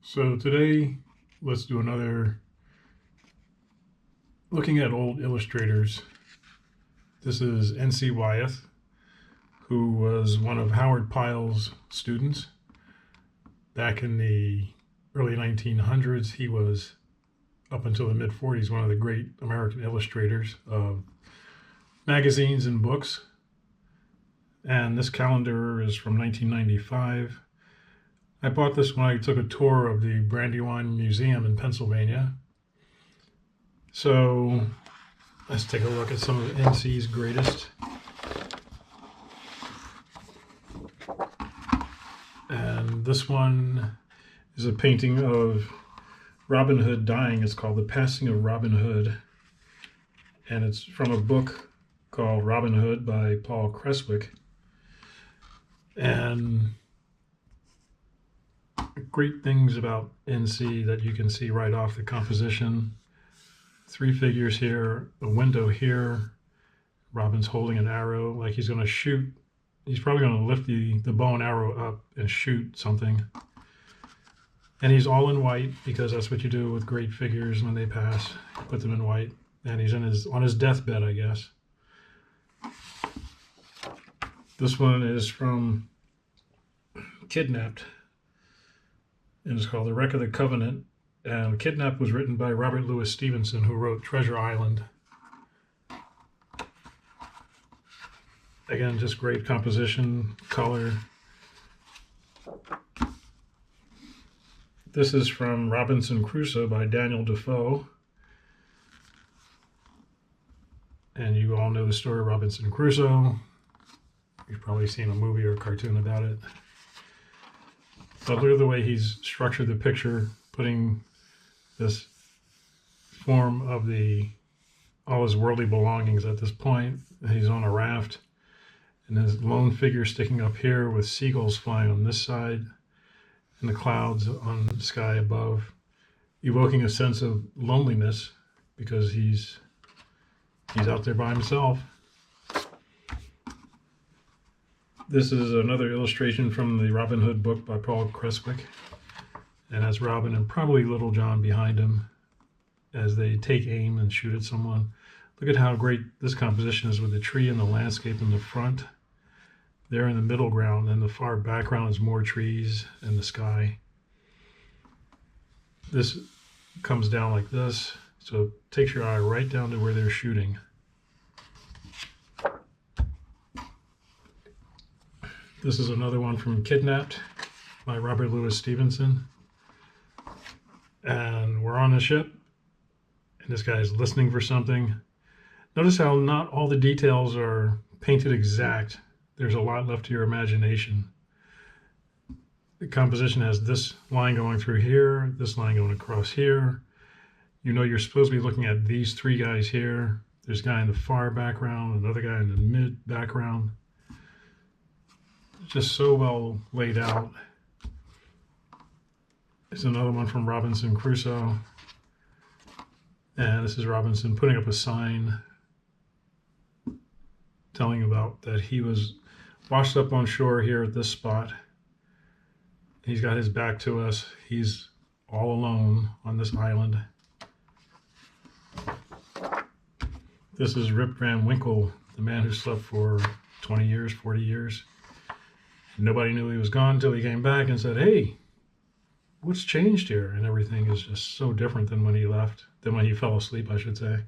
So today, let's do another looking at old illustrators. This is C Wyeth, who was one of Howard Pyle's students. Back in the early 1900s, he was, up until the mid-40s, one of the great American illustrators of magazines and books. And this calendar is from 1995. I bought this when I took a tour of the Brandywine Museum in Pennsylvania. So let's take a look at some of NC's greatest. And this one is a painting of Robin Hood dying. It's called The Passing of Robin Hood. And it's from a book called Robin Hood by Paul Creswick. And great things about NC that you can see right off the composition. 3 figures here, a window here. Robin's holding an arrow like he's going to shoot. He's probably going to lift the bow and arrow up and shoot something. And he's all in white because that's what you do with great figures when they pass. You put them in white. And he's on his deathbed, I guess. This one is from Kidnapped. And it's called The Wreck of the Covenant. And Kidnapped was written by Robert Louis Stevenson, who wrote Treasure Island. Again, just great composition, color. This is from Robinson Crusoe by Daniel Defoe. And you all know the story of Robinson Crusoe. You've probably seen a movie or a cartoon about it. But look at the way he's structured the picture, putting this form of all his worldly belongings at this point. He's on a raft, and his lone figure sticking up here with seagulls flying on this side, and the clouds on the sky above, evoking a sense of loneliness because he's out there by himself. This is another illustration from the Robin Hood book by Paul Creswick. And that's Robin and probably Little John behind him as they take aim and shoot at someone. Look at how great this composition is with the tree and the landscape in the front. There in the middle ground, and the far background is more trees and the sky. This comes down like this, so it takes your eye right down to where they're shooting. This is another one from Kidnapped by Robert Louis Stevenson. And we're on a ship, and this guy's listening for something. Notice how not all the details are painted exact. There's a lot left to your imagination. The composition has this line going through here, this line going across here. You know you're supposed to be looking at these 3 guys here. There's a guy in the far background, another guy in the mid background. Just so well laid out. There's another one from Robinson Crusoe. And this is Robinson putting up a sign telling about that he was washed up on shore here at this spot. He's got his back to us. He's all alone on this island. This is Rip Van Winkle, the man who slept for 20 years, 40 years. Nobody knew he was gone until he came back and said, "Hey, what's changed here?" And everything is just so different than when he left, than when he fell asleep, I should say.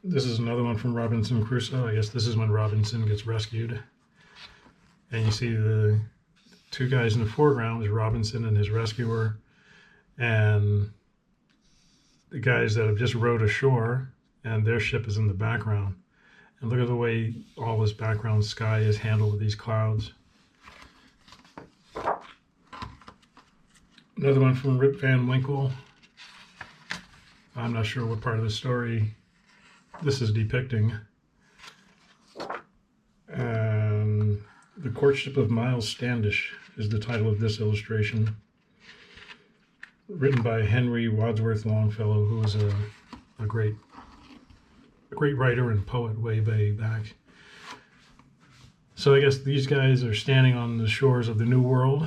This is another one from Robinson Crusoe. I guess this is when Robinson gets rescued. And you see the 2 guys in the foreground is Robinson and his rescuer. And the guys that have just rowed ashore, and their ship is in the background. And look at the way all this background sky is handled with these clouds. Another one from Rip Van Winkle. I'm not sure what part of the story this is depicting. And The Courtship of Miles Standish is the title of this illustration. Written by Henry Wadsworth Longfellow, who was a great writer and poet way back. So I guess these guys are standing on the shores of the New World,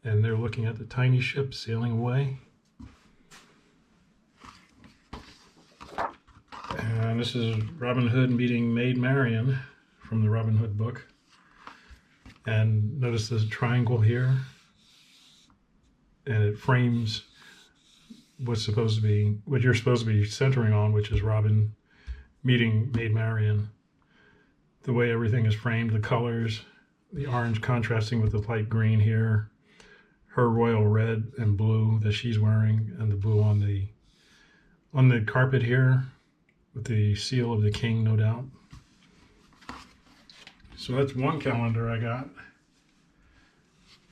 and they're looking at the tiny ship sailing away. And this is Robin Hood meeting Maid Marian from the Robin Hood book. And notice this triangle here, and it frames what you're supposed to be centering on, which is Robin meeting Maid Marian. The way everything is framed, the colors, the orange contrasting with the light green here, her royal red and blue that she's wearing, and the blue on the carpet here with the seal of the king, no doubt. So that's one calendar I got.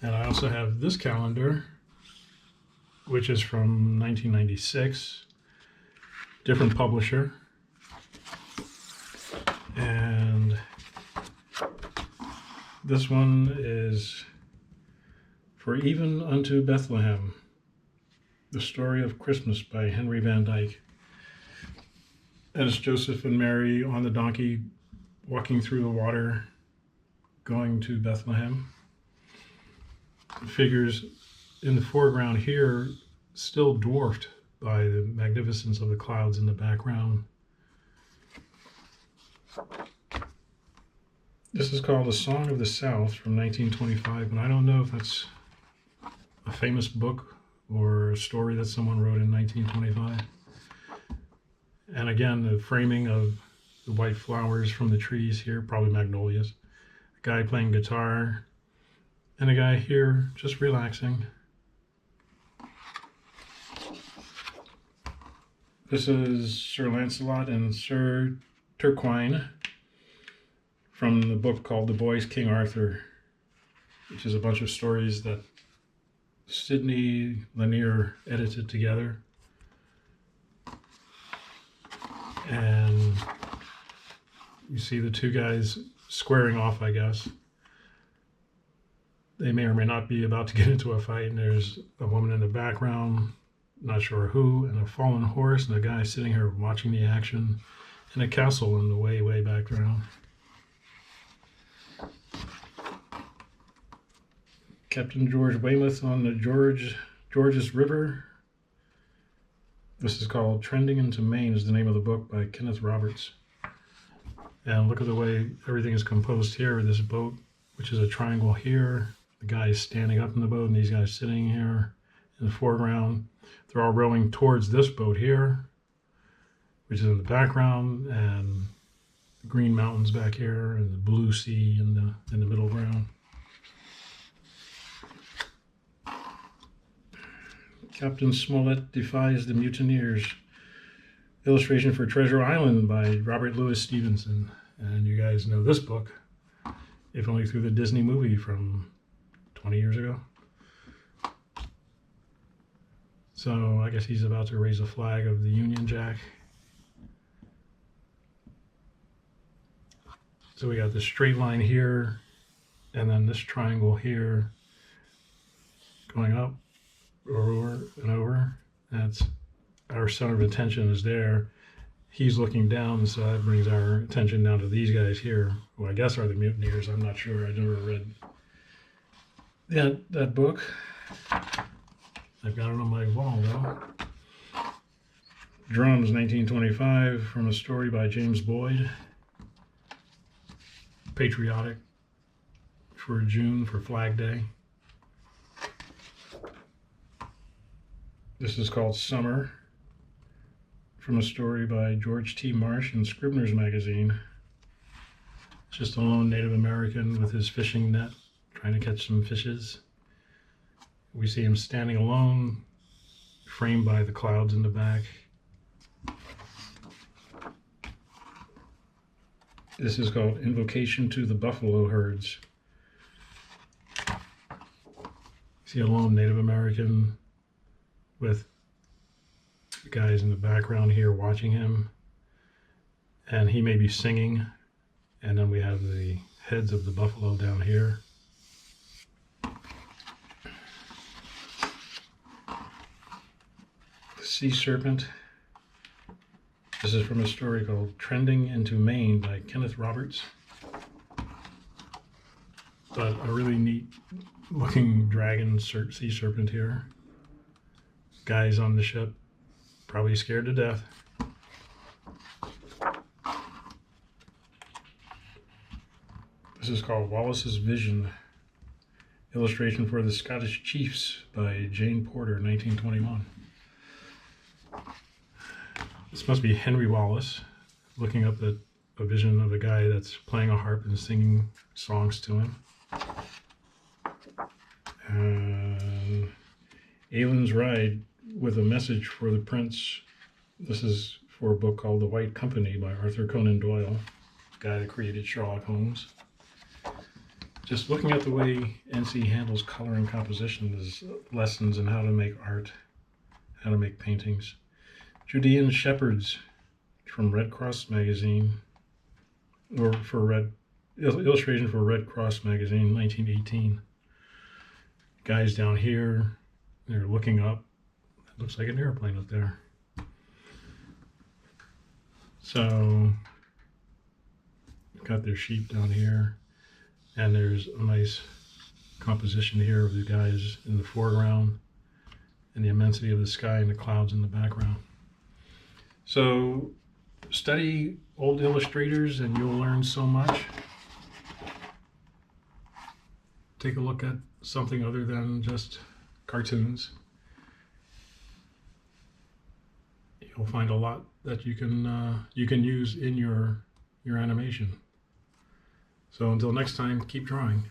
And I also have this calendar, which is from 1996, different publisher. And this one is For Even Unto Bethlehem, The Story of Christmas by Henry Van Dyke. And it's Joseph and Mary on the donkey walking through the water, going to Bethlehem. The figures in the foreground here still dwarfed by the magnificence of the clouds in the background. This is called A Song of the South from 1925, and I don't know if that's a famous book or a story that someone wrote in 1925. And again, the framing of the white flowers from the trees here, probably magnolias. A guy playing guitar, and a guy here just relaxing. This is Sir Lancelot and Sir Turquine from the book called The Boy's King Arthur, which is a bunch of stories that Sidney Lanier edited together. And you see the two guys squaring off, I guess. They may or may not be about to get into a fight, and there's a woman in the background, not sure who, and a fallen horse, and a guy sitting here watching the action, and a castle in the way background. Captain George Weymouth on the Georges River. This is called Trending into Maine, is the name of the book by Kenneth Roberts. And look at the way everything is composed here with this boat, which is a triangle here. The guy is standing up in the boat, and these guys sitting here in the foreground. They're all rowing towards this boat here, which is in the background, and the green mountains back here, and the blue sea in the middle ground. Captain Smollett Defies the Mutineers. Illustration for Treasure Island by Robert Louis Stevenson. And you guys know this book, if only through the Disney movie from 20 years ago. So I guess he's about to raise a flag of the Union Jack. So we got this straight line here, and then this triangle here going up, over and over. That's our center of attention is there. He's looking down, so that brings our attention down to these guys here, who I guess are the mutineers. I'm not sure. I never read that book. I've got it on my wall though. Drums, 1925, from a story by James Boyd. Patriotic for June, for Flag Day. This is called Summer, from a story by George T. Marsh in Scribner's Magazine. It's just a lone Native American with his fishing net, trying to catch some fishes. We see him standing alone, framed by the clouds in the back. This is called Invocation to the Buffalo Herds. See a lone Native American with the guys in the background here watching him, and he may be singing, and then we have the heads of the buffalo down here. The Sea Serpent. This is from a story called Trending into Maine by Kenneth Roberts. But a really neat looking dragon sea serpent here. Guys on the ship, probably scared to death. This is called Wallace's Vision. Illustration for the Scottish Chiefs by Jane Porter, 1921. This must be Henry Wallace, looking up at a vision of a guy that's playing a harp and singing songs to him. And Aylin's Ride with a message for the prince. This is for a book called The White Company by Arthur Conan Doyle, the guy that created Sherlock Holmes. Just looking at the way NC handles color and composition is lessons in how to make art, how to make paintings. Judean Shepherds from Red Cross magazine, or for illustration for Red Cross magazine, 1918. Guys down here, they're looking up. It looks like an airplane up there. So, got their sheep down here, and there's a nice composition here of the guys in the foreground and the immensity of the sky and the clouds in the background. So, study old illustrators and you'll learn so much. Take a look at something other than just cartoons. You'll find a lot that you can use in your animation. So until next time, keep drawing.